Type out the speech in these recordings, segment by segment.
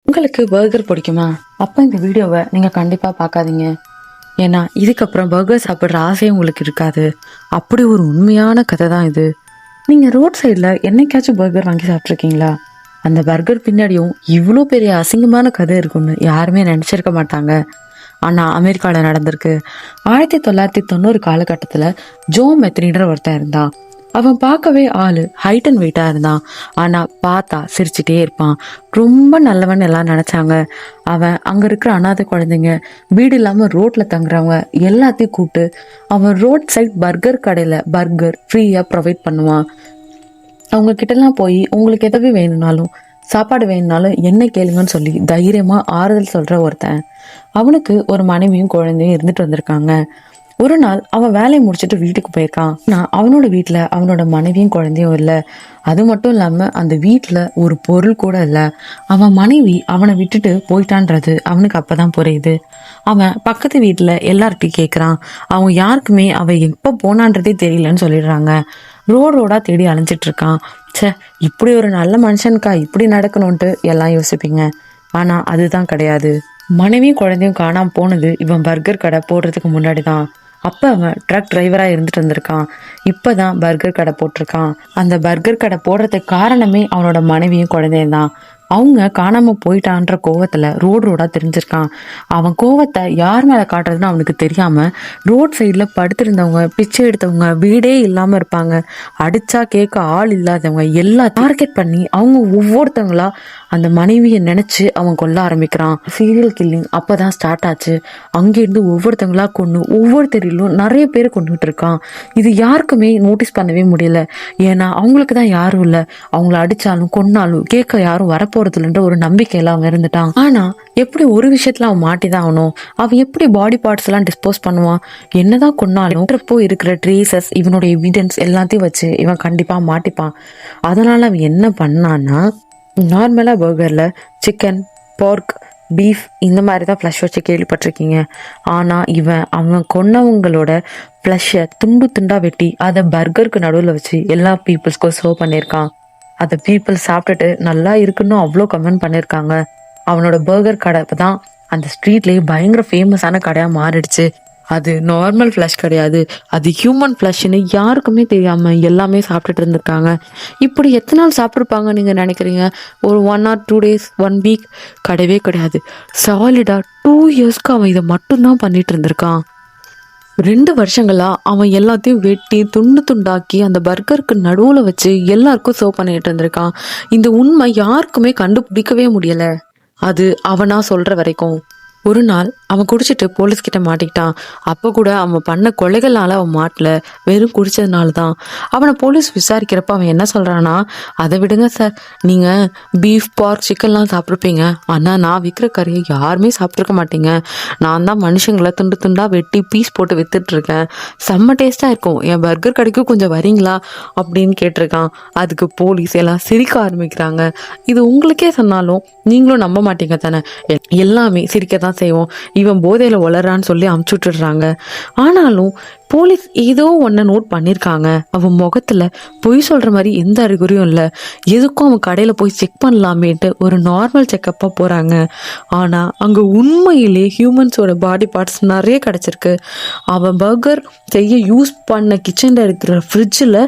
உங்களுக்கு பர்கர் பிடிக்குமா? அப்போ இந்த வீடியோவை நீங்கள் கண்டிப்பாக பார்க்காதீங்க. ஏன்னா இதுக்கப்புறம் பர்கர் சாப்பிட்ற ஆசையும் உங்களுக்கு இருக்காது. அப்படி ஒரு உண்மையான கதை தான் இது. நீங்கள் ரோட் சைடில் என்னைக்காச்சும் பர்கர் வாங்கி சாப்பிட்ருக்கீங்களா? அந்த பர்கர் பின்னாடியும் இவ்வளோ பெரிய அசிங்கமான கதை இருக்குன்னு யாருமே நினச்சிருக்க மாட்டாங்க. ஆனால் அமெரிக்காவில் நடந்திருக்கு. 1990 காலகட்டத்தில் ஜோ மெத்னின்ற ஒருத்தன் இருந்தான். அவன் பார்க்கவே ஆளு ஹைட் அண்ட் வெயிட்டா இருந்தான். ஆனா பார்த்தா சிரிச்சுட்டே இருப்பான். ரொம்ப நல்லவன் எல்லாம் நினைச்சாங்க. அவன் அங்க இருக்கிற அனாதை குழந்தைங்க, வீடு இல்லாம ரோட்ல தங்குறவங்க எல்லாத்தையும் கூப்பிட்டு அவன் ரோட் சைட் பர்கர் கடையில பர்கர் ஃப்ரீயா ப்ரொவைட் பண்ணுவான். அவங்க கிட்டலாம் போய் உங்களுக்கு எதாவது வேணும்னாலும் சாப்பாடு வேணும்னாலும் என்ன கேளுங்கன்னு சொல்லி தைரியமா ஆறுதல் சொல்ற ஒருத்தன். அவனுக்கு ஒரு மனைவியும் குழந்தையும் இருந்துட்டு வந்திருக்காங்க. ஒரு நாள் அவன் வேலையை முடிச்சுட்டு வீட்டுக்கு போயிருக்கான். நான் அவனோட வீட்டுல அவனோட மனைவியும் குழந்தையும் இல்லை. அது மட்டும் இல்லாம அந்த வீட்டுல ஒரு பொருள் கூட இல்லை. அவன் மனைவி அவனை விட்டுட்டு போயிட்டான்றது அவனுக்கு அப்பதான் புரியுது. அவன் பக்கத்து வீட்டுல எல்லார்ட்டையும் கேட்குறான். அவங்க யாருக்குமே அவன் எப்ப போனான்றதே தெரியலன்னு சொல்லிடுறாங்க. ரோடா தேடி அலைஞ்சிட்டு இருக்கான். இப்படி ஒரு நல்ல மனுஷனுக்கா இப்படி நடக்கணும்ட்டு எல்லாம் யோசிப்பீங்க. ஆனா அதுதான் கிடையாது. மனைவியும் குழந்தையும் காணாம போனது இவன் பர்கர் கடை போடுறதுக்கு முன்னாடி தான். அப்போ அவன் ட்ரக் டிரைவராக இருந்துட்டு வந்திருக்கான். இப்போதான் பர்கர் கடை போட்டிருக்கான். அந்த பர்கர் கடை போடுறதுக்கு காரணமே அவனோட மனைவியும் குழந்தையும் தான். அவங்க காணாம போயிட்டான்ற கோவத்துல ரோடா தெரிஞ்சிருக்கான். அவன் கோவத்தை யார் மேல காட்டுறதுன்னு அவனுக்கு தெரியாம ரோட் சைட்ல படுத்திருந்தவங்க, பிச்சை எடுத்தவங்க, வீடே இல்லாம இருப்பாங்க, அடிச்சா கேட்க ஆள் இல்லாதவங்க எல்லாம் டார்கெட் பண்ணி அவங்க ஒவ்வொருத்தவங்களா அந்த மனைவியை நினைச்சு அவன் கொல்ல ஆரம்பிக்கிறான். சீரியல் கில்லிங் அப்பதான் ஸ்டார்ட் ஆச்சு. அங்கிருந்து ஒவ்வொருத்தவங்களா கொண்டு ஒவ்வொரு தெருவிலும் நிறைய பேர் கொண்டுகிட்டு இருக்கான். இது யாருக்குமே நோட்டீஸ் பண்ணவே முடியல. ஏன்னா அவங்களுக்கு தான் யாரும் இல்லை. அவங்கள அடிச்சாலும் கொன்னாலும் கேட்க யாரும் வரப்போறதுலன்ற ஒரு நம்பிக்கையில அவங்க இருந்துட்டான். ஆனா எப்படி ஒரு விஷயத்துல அவன் மாட்டிதான் ஆகணும். அவன் எப்படி பாடி பார்ட்ஸ் எல்லாம் டிஸ்போஸ் பண்ணுவான்? என்னதான் கொன்னாலும் இருக்கிற ட்ரேசஸ், இவனோட எவிடன்ஸ் எல்லாத்தையும் வச்சு இவன் கண்டிப்பா மாட்டிப்பான். அதனால அவன் என்ன பண்ணான்னா, நார்மலா பர்கர்ல சிக்கன், போர்க், பீஃப் இந்த மாதிரி தான் ஃப்ளஷ் வச்சு கேள்விப்பட்டிருக்கீங்க. ஆனால் அவன் கொன்னவங்களோட ஃப்ளஷை துண்டு துண்டாக வெட்டி அதை பர்கருக்கு நடுவில் வச்சு எல்லா பீப்புள்ஸ்க்கும் சர்வ் பண்ணியிருக்கான். அதை பீப்புள் சாப்பிட்டுட்டு நல்லா இருக்குன்னு அவ்வளோ கமெண்ட் பண்ணியிருக்காங்க. அவனோட பர்கர் கடை தான் அந்த ஸ்ட்ரீட்லேயே பயங்கர ஃபேமஸான கடையாக மாறிடுச்சு. அது நார்மல் ஃப்ளஷ் கிடையாது, அது ஹியூமன் ஃப்ளஷ்ன்னு யாருக்குமே தெரியாம எல்லாமே சாப்பிட்டுட்டு இருந்திருக்காங்க. இப்படி எத்தனை நாள் சாப்பிட்ருப்பாங்க நீங்க நினைக்கிறீங்க? ஒரு 1 or 2 days, 1 week கிடையவே கிடையாது. சாலிடா 2 yearsக்கு அவன் இதை மட்டும்தான் பண்ணிட்டு இருந்திருக்கான். 2 வருஷங்களா அவன் எல்லாத்தையும் வெட்டி துண்டு துண்டாக்கி அந்த பர்கருக்கு நடுவுல வச்சு எல்லாருக்கும் சர்வ் பண்ணிட்டு இருந்திருக்கான். இந்த உண்மை யாருக்குமே கண்டுபிடிக்கவே முடியல, அது அவனா சொல்ற வரைக்கும். ஒரு நாள் அவன் குடிச்சிட்டு போலீஸ் கிட்ட மாட்டிக்கிட்டான். அப்போ கூட அவன் பண்ண கொலைகளால அவன் மாட்டல, வெறும் குடிச்சதுனால தான். அவனை போலீஸ் விசாரிக்கிறப்ப அவன் என்ன சொல்றான்னா, அதை விடுங்க சார், நீங்க பீஃப், பார்க், சிக்கன்லாம் சாப்பிட்ருப்பீங்க, ஆனா நான் விற்கிற கறியை யாருமே சாப்பிட்ருக்க மாட்டீங்க. நான் தான் மனுஷங்களை துண்டு துண்டா வெட்டி பீஸ் போட்டு வித்துட்டு இருக்கேன். செம்ம டேஸ்டா இருக்கும், என் பர்கர் கடைக்கும் கொஞ்சம் வரீங்களா அப்படின்னு கேட்டிருக்கான். அதுக்கு போலீஸ் எல்லாம் சிரிக்க ஆரம்பிக்கிறாங்க. இது உங்களுக்கே சொன்னாலும் நீங்களும் நம்ப மாட்டீங்க தானே, எல்லாமே சிரிக்க தான் செய்வோம், இவன் போதையில வளரான்னு சொல்லி அமுச்சு விட்டுடுறாங்க. ஆனாலும் போலீஸ் ஏதோ ஒன்ன நோட் பண்ணிருக்காங்க. அவன் முகத்துல பொய் சொல்ற மாதிரி எந்த அறிகுறியும் இல்லை. எதுக்கும் அவன் கடையில போய் செக் பண்ணலாமேட்டு ஒரு நார்மல் செக்கப்பா போறாங்க. ஆனா அங்க உண்மையிலே ஹியூமன்ஸோட பாடி பார்ட்ஸ் நிறைய கிடைச்சிருக்கு. அவன் பர்கர் செய்ய யூஸ் பண்ண கிச்சன்ல இருக்கிற ஃப்ரிட்ஜில்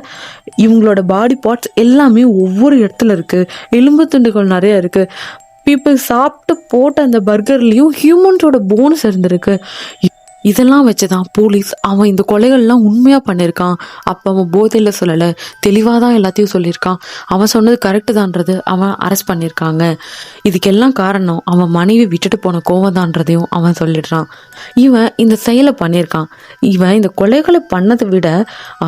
இவங்களோட பாடி பார்ட்ஸ் எல்லாமே ஒவ்வொரு இடத்துல இருக்கு. எலும்பு துண்டுகள் நிறைய இருக்கு. பீப்புள் சாப்பிட்டு போட்ட அந்த பர்கர்லயும் ஹியூமன்ஸோட போன்ஸ் இருந்திருக்கு. இதெல்லாம் வச்சுதான் போலீஸ் அவன் இந்த கொலைகள்லாம் உண்மையா பண்ணியிருக்கான். அப்போ அவன் போதையில சொல்லலை, தெளிவாதான் எல்லாத்தையும் சொல்லியிருக்கான். அவன் சொன்னது கரெக்டு தான்றது அவன் அரெஸ்ட் பண்ணியிருக்காங்க. இதுக்கெல்லாம் காரணம் அவன் மனைவி விட்டுட்டு போன கோவம் தான்றதையும் அவன் சொல்லிடுறான். இவன் இந்த செயலை பண்ணியிருக்கான். இவன் இந்த கொலைகளை பண்ணதை விட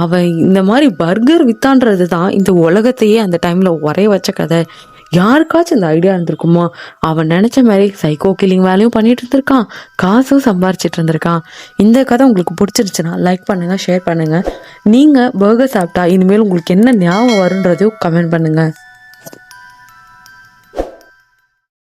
அவன் இந்த மாதிரி பர்கர் வித்தான்றது தான் இந்த உலகத்தையே அந்த டைம்ல ஒரே வச்ச கதை. யாருக்காச்சும் இந்த ஐடியா இருந்திருக்குமோ? அவன் நினைச்ச மாதிரி சைக்கோ கில்லிங் வேலையும் பண்ணிட்டு இருந்திருக்கான், காசும் சம்பாரிச்சிட்டு இருந்திருக்கான். இந்த கதை உங்களுக்கு பிடிச்சிருச்சுன்னா லைக் பண்ணுங்க, ஷேர் பண்ணுங்க. நீங்க பர்கர் சாப்பிட்டா இனிமேல் உங்களுக்கு என்ன ஞாபகம் வரும்ன்றதையும் கமெண்ட் பண்ணுங்க.